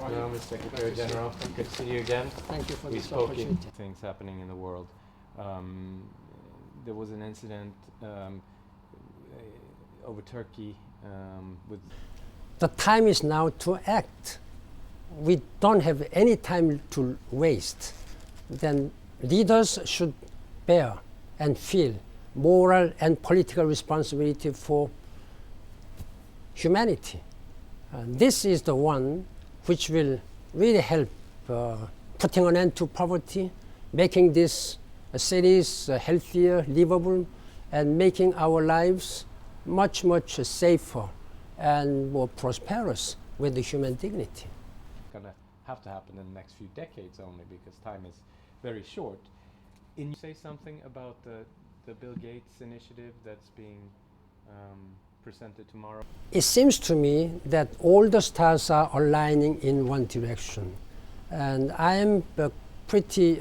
Hello, Mr. Secretary General. Good to see you again. Thank you for We this spoke opportunity. in things happening in the world. There was an incident over Turkey with. The time is now to act. We don't have any time to waste. Then leaders should bear and feel moral and political responsibility for humanity. This is the one which will really help putting an end to poverty, making these cities healthier, livable, and making our lives much, much safer and more prosperous with the human dignity. Going to have to happen in the next few decades only because time is very short. Can you say something about the Bill Gates initiative that's being presented tomorrow? It seems to me that all the stars are aligning in one direction. And I am pretty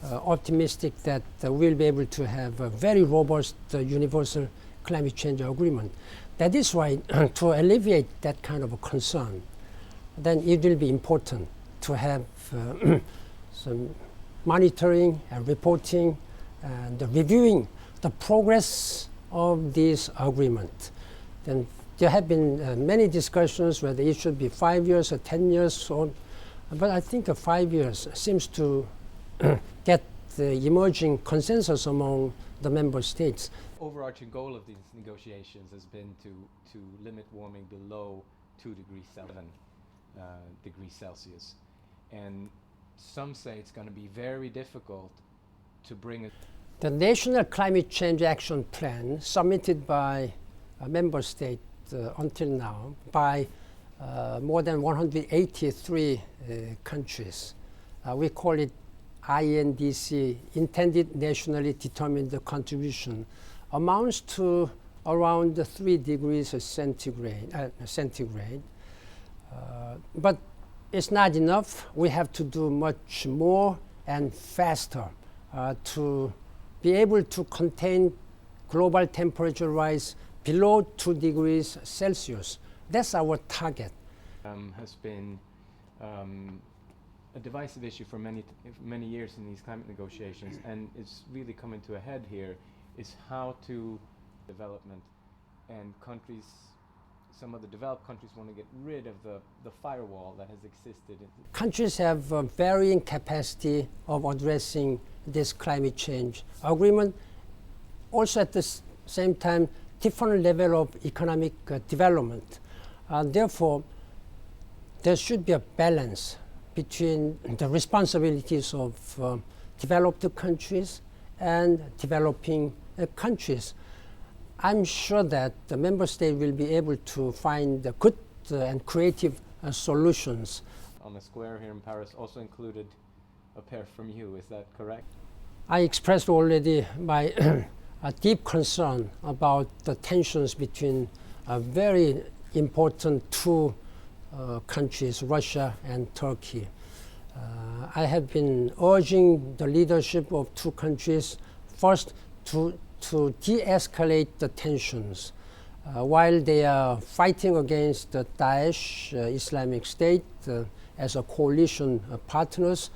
optimistic that we'll be able to have a very robust universal climate change agreement. That is why to alleviate that kind of a concern, then it will be important to have some monitoring and reporting and reviewing the progress of this agreement. Then there have been many discussions whether it should be 5 years or 10 years, but I think 5 years seems to get the emerging consensus among the member states. Overarching goal of these negotiations has been to limit warming below 2 degrees Celsius. And some say it's going to be very difficult to bring it. The National Climate Change Action Plan submitted by a member state until now by more than 183 countries. We call it INDC, Intended Nationally Determined Contribution, amounts to around 3 degrees centigrade. But it's not enough. We have to do much more and faster to be able to contain global temperature rise below 2 degrees Celsius. That's our target. Has been a divisive issue for many years in these climate negotiations, and it's really coming to a head here, is how to development, and countries, some of the developed countries want to get rid of the firewall that has existed. Countries have varying capacity of addressing this climate change agreement. Also at the same time, different level of economic development. Therefore, there should be a balance between the responsibilities of developed countries and developing countries. I'm sure that the member state will be able to find good and creative solutions. On the square here in Paris also included a pair from you, is that correct? I expressed already my a deep concern about the tensions between very important two countries, Russia and Turkey. I have been urging the leadership of two countries first to de-escalate the tensions. While they are fighting against the Daesh Islamic State as a coalition partners,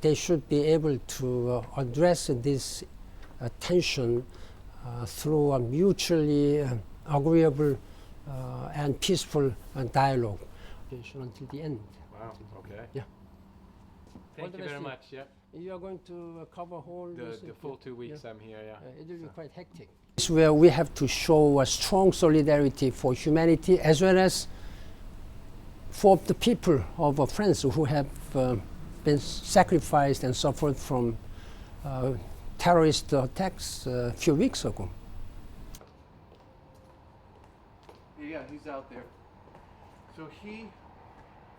they should be able to address this tension through a mutually agreeable and peaceful dialogue until the end. Wow, okay. Yeah. Thank you very much. Yeah. You are going to cover whole the full 2 weeks. Yeah. I'm here. Yeah. It will be quite hectic. This is where we have to show a strong solidarity for humanity as well as for the people of France who have been sacrificed and suffered from terrorist attacks a few weeks ago. Yeah, he's out there. So he